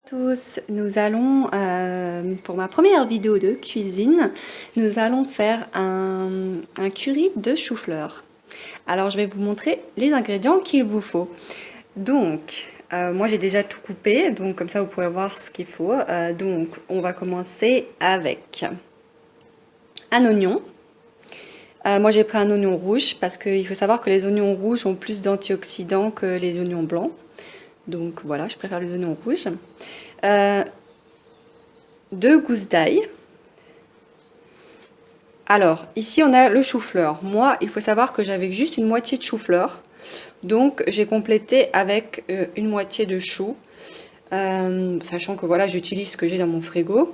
Tous, nous allons, pour ma première vidéo de cuisine, nous allons faire un curry de chou-fleur. Alors je vais vous montrer les ingrédients qu'il vous faut. Donc, moi j'ai déjà tout coupé, donc comme ça vous pouvez voir ce qu'il faut. Donc on va commencer avec un oignon. Moi j'ai pris un oignon rouge parce qu'il faut savoir que les oignons rouges ont plus d'antioxydants que les oignons blancs. Donc voilà, je préfère les oignons rouges. 2 gousses d'ail. Alors, ici on a le chou-fleur. Moi, il faut savoir que j'avais juste une moitié de chou-fleur. Donc, j'ai complété avec une moitié de chou. Sachant que voilà, j'utilise ce que j'ai dans mon frigo.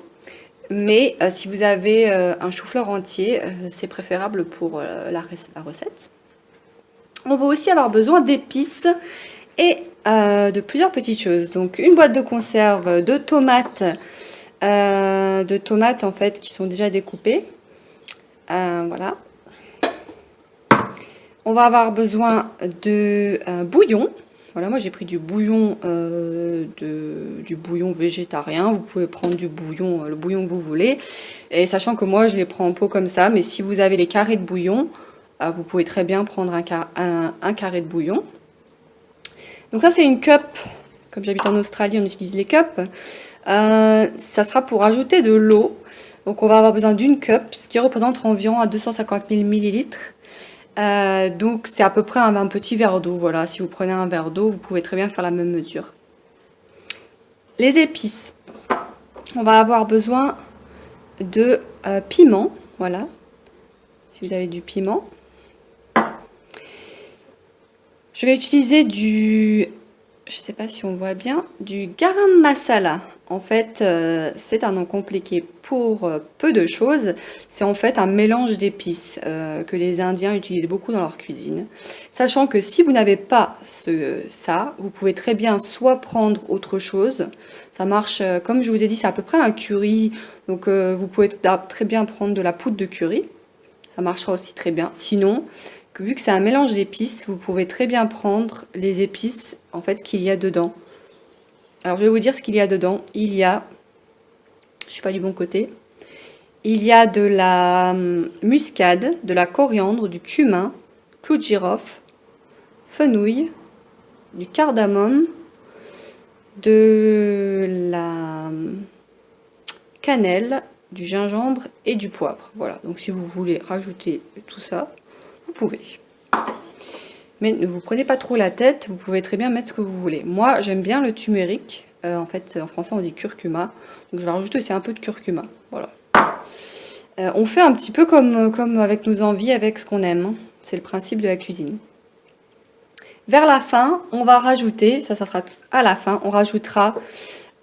Mais si vous avez un chou-fleur entier, c'est préférable pour la recette. On va aussi avoir besoin d'épices et de plusieurs petites choses. Donc, une boîte de conserve de tomates. En fait qui sont déjà découpées. Voilà. On va avoir besoin de bouillon. Voilà, moi j'ai pris du bouillon végétarien. Vous pouvez prendre du bouillon, le bouillon que vous voulez. Et sachant que moi je les prends en pot comme ça, mais si vous avez les carrés de bouillon, vous pouvez très bien prendre un carré de bouillon. Donc ça c'est une cup. Comme j'habite en Australie, on utilise les cups. Ça sera pour ajouter de l'eau. Donc on va avoir besoin d'une cup, ce qui représente environ à 250 000 millilitres. Donc c'est à peu près un petit verre d'eau. Voilà, si vous prenez un verre d'eau, vous pouvez très bien faire la même mesure. Les épices. On va avoir besoin de piment. Voilà, si vous avez du piment. Je vais utiliser je sais pas si on voit bien, du garam masala. En fait, c'est un nom compliqué pour peu de choses. C'est en fait un mélange d'épices que les Indiens utilisent beaucoup dans leur cuisine. Sachant que si vous n'avez pas ça, vous pouvez très bien soit prendre autre chose. Ça marche, comme je vous ai dit, c'est à peu près un curry. Donc vous pouvez très bien prendre de la poudre de curry. Ça marchera aussi très bien. Sinon, vu que c'est un mélange d'épices, vous pouvez très bien prendre les épices en fait qu'il y a dedans. Alors je vais vous dire ce qu'il y a dedans. Il y a, je suis pas du bon côté, il y a de la muscade, de la coriandre, du cumin, clou de girofle, fenouil, du cardamome, de la cannelle, du gingembre et du poivre. Voilà, donc si vous voulez rajouter tout ça, vous pouvez. Mais ne vous prenez pas trop la tête, vous pouvez très bien mettre ce que vous voulez. Moi, j'aime bien le turmeric. En fait, en français, on dit curcuma. Donc, je vais rajouter aussi un peu de curcuma. Voilà. On fait un petit peu comme avec nos envies, avec ce qu'on aime. C'est le principe de la cuisine. Vers la fin, on va rajouter, ça sera à la fin, on rajoutera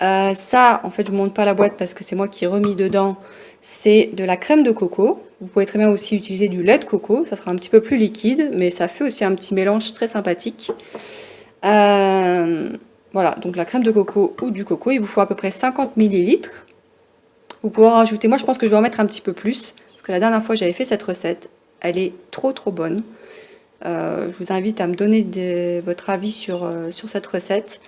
ça. En fait, je ne vous montre pas la boîte parce que c'est moi qui ai remis dedans. C'est de la crème de coco. Vous pouvez très bien aussi utiliser du lait de coco. Ça sera un petit peu plus liquide, mais ça fait aussi un petit mélange très sympathique. Voilà, donc la crème de coco ou du coco. Il vous faut à peu près 50 millilitres. Vous pouvez en rajouter. Moi, je pense que je vais en mettre un petit peu plus. Parce que la dernière fois, j'avais fait cette recette. Elle est trop bonne. Je vous invite à me donner votre avis sur cette recette.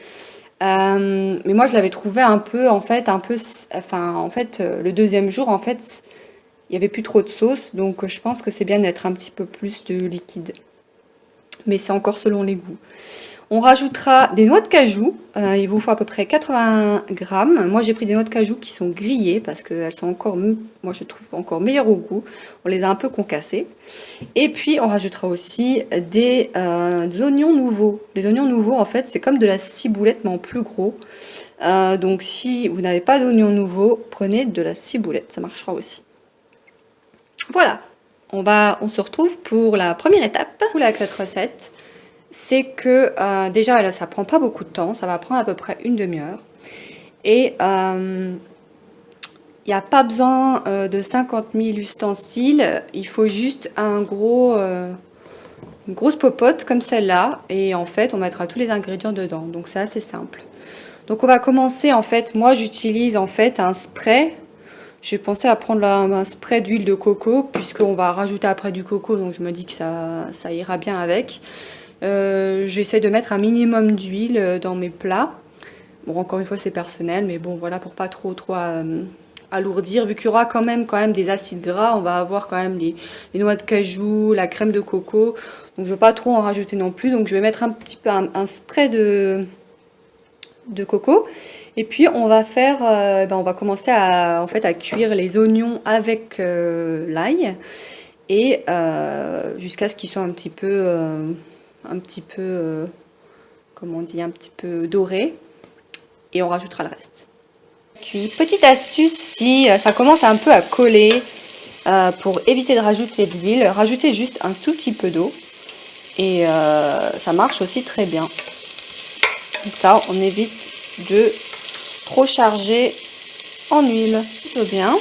Mais moi je l'avais trouvé un peu le deuxième jour en fait il n'y avait plus trop de sauce, donc je pense que c'est bien d'être un petit peu plus de liquide, mais c'est encore selon les goûts. On rajoutera des noix de cajou, il vous faut à peu près 80 grammes. Moi j'ai pris des noix de cajou qui sont grillées parce qu'elles sont encore, moi je trouve encore meilleures au goût. On les a un peu concassées. Et puis on rajoutera aussi des oignons nouveaux. Les oignons nouveaux en fait c'est comme de la ciboulette mais en plus gros. Donc si vous n'avez pas d'oignons nouveaux, prenez de la ciboulette, ça marchera aussi. Voilà, on se retrouve pour la première étape. Avec cette recette, c'est que déjà là, ça prend pas beaucoup de temps, ça va prendre à peu près une demi-heure. Et il n'y a pas besoin de 50 000 ustensiles, il faut juste une grosse popote comme celle-là. Et en fait, on mettra tous les ingrédients dedans, donc c'est assez simple. Donc on va commencer en fait, moi j'utilise en fait un spray. J'ai pensé à prendre un spray d'huile de coco, puisqu'on va rajouter après du coco, donc je me dis que ça ira bien avec. J'essaie de mettre un minimum d'huile dans mes plats. Bon, encore une fois, c'est personnel, mais bon, voilà, pour pas trop alourdir, vu qu'il y aura quand même des acides gras, on va avoir quand même les noix de cajou, la crème de coco, donc je veux pas trop en rajouter non plus, donc je vais mettre un petit peu un spray de coco, et puis on va faire, on va commencer à cuire les oignons avec l'ail, et jusqu'à ce qu'ils soient un petit peu, comment on dit, un petit peu dorés, et on rajoutera le reste. Puis, petite astuce, si ça commence un peu à coller, pour éviter de rajouter de l'huile, rajoutez juste un tout petit peu d'eau, et ça marche aussi très bien. Comme ça, on évite de trop charger en huile. Tout bien.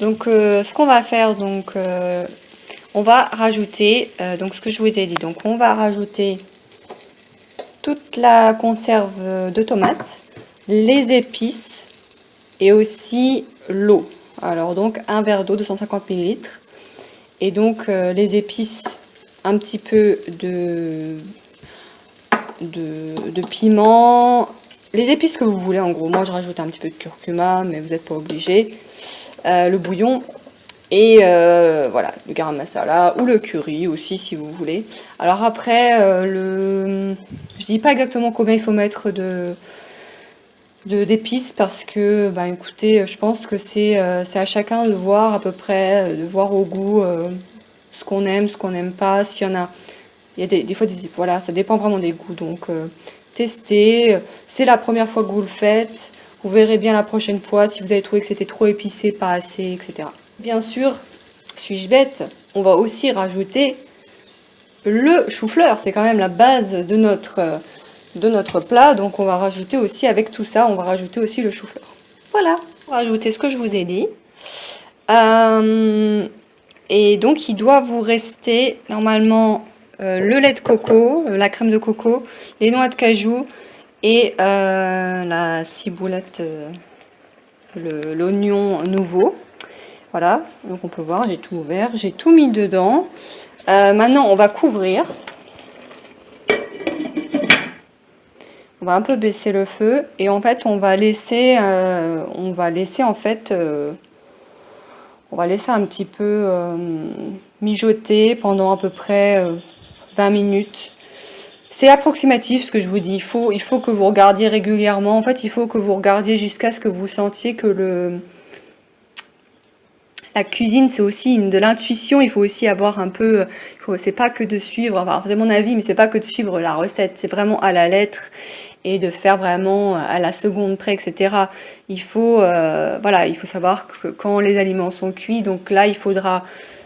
Donc, ce qu'on va faire, donc, on va rajouter, donc ce que je vous ai dit, donc on va rajouter toute la conserve de tomates, les épices et aussi l'eau. Alors donc un verre d'eau, 250 ml, et donc les épices, un petit peu de piment, les épices que vous voulez en gros. Moi je rajoute un petit peu de curcuma, mais vous n'êtes pas obligé. Le bouillon et voilà, le garam masala ou le curry aussi si vous voulez. Alors après, je dis pas exactement combien il faut mettre d'épices parce que, écoutez, je pense que c'est à chacun de voir à peu près, de voir au goût ce qu'on aime, ce qu'on n'aime pas. S'il y en a, il y a des fois, voilà, ça dépend vraiment des goûts. Donc, testez. C'est la première fois que vous le faites. Vous verrez bien la prochaine fois si vous avez trouvé que c'était trop épicé, pas assez, etc. Bien sûr, suis-je bête, on va aussi rajouter le chou-fleur. C'est quand même la base de notre plat. Donc on va rajouter aussi, avec tout ça, on va rajouter aussi le chou-fleur. Voilà, on va rajouter ce que je vous ai dit. Et donc il doit vous rester normalement le lait de coco, la crème de coco, les noix de cajou et la ciboulette, l'oignon nouveau. Voilà, donc on peut voir, j'ai tout ouvert, j'ai tout mis dedans. Maintenant, on va couvrir. On va un peu baisser le feu et en fait, on va laisser en fait, on va laisser un petit peu mijoter pendant à peu près 20 minutes. C'est approximatif ce que je vous dis. Il faut que vous regardiez régulièrement. En fait, il faut que vous regardiez jusqu'à ce que vous sentiez que la cuisine, c'est aussi de l'intuition. Il faut aussi avoir un peu, c'est pas que de suivre, enfin, c'est mon avis, mais c'est pas que de suivre la recette. C'est vraiment à la lettre et de faire vraiment à la seconde près, etc. Il faut, voilà, il faut savoir que quand les aliments sont cuits, donc là, il faudra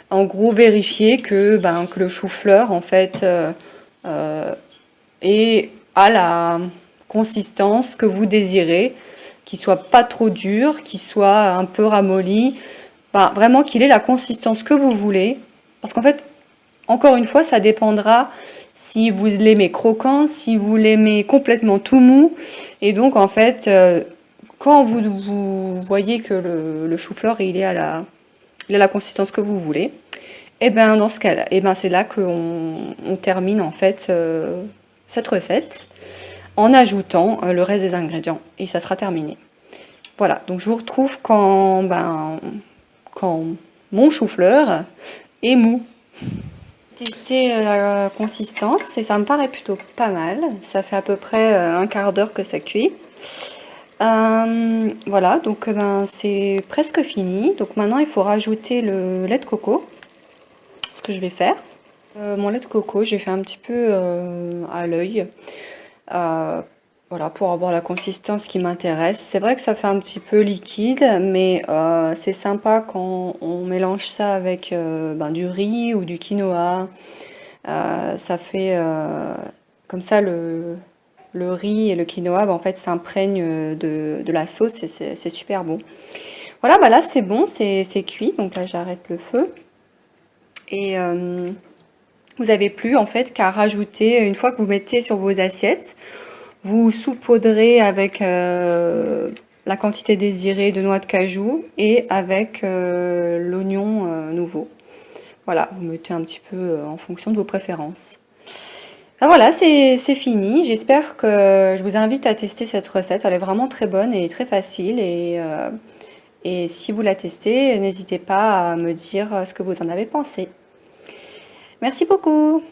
en gros vérifier que le chou-fleur, en fait, est à la consistance que vous désirez, qu'il soit pas trop dur, qu'il soit un peu ramolli. Vraiment qu'il ait la consistance que vous voulez. Parce qu'en fait, encore une fois, ça dépendra si vous l'aimez croquant, si vous l'aimez complètement tout mou. Et donc, en fait, quand vous voyez que le chou-fleur, il a la consistance que vous voulez, et dans ce cas-là, c'est là qu'on termine, en fait, cette recette en ajoutant le reste des ingrédients. Et ça sera terminé. Voilà, donc je vous retrouve quand mon chou-fleur est mou. Tester la consistance et ça me paraît plutôt pas mal. Ça fait à peu près un quart d'heure que ça cuit. Voilà, donc c'est presque fini. Donc maintenant il faut rajouter le lait de coco. Ce que je vais faire. Mon lait de coco, j'ai fait un petit peu à l'œil. Voilà, pour avoir la consistance qui m'intéresse. C'est vrai que ça fait un petit peu liquide, mais c'est sympa quand on mélange ça avec du riz ou du quinoa. Ça fait comme ça le riz et le quinoa, en fait, s'imprègnent de la sauce et c'est super bon. Voilà, là c'est bon, c'est cuit, donc là j'arrête le feu. Et vous n'avez plus en fait qu'à rajouter, une fois que vous mettez sur vos assiettes, vous saupoudrez avec la quantité désirée de noix de cajou et avec l'oignon nouveau. Voilà, vous mettez un petit peu en fonction de vos préférences. Ah voilà, c'est fini. J'espère que je vous invite à tester cette recette. Elle est vraiment très bonne et très facile. Et si vous la testez, n'hésitez pas à me dire ce que vous en avez pensé. Merci beaucoup.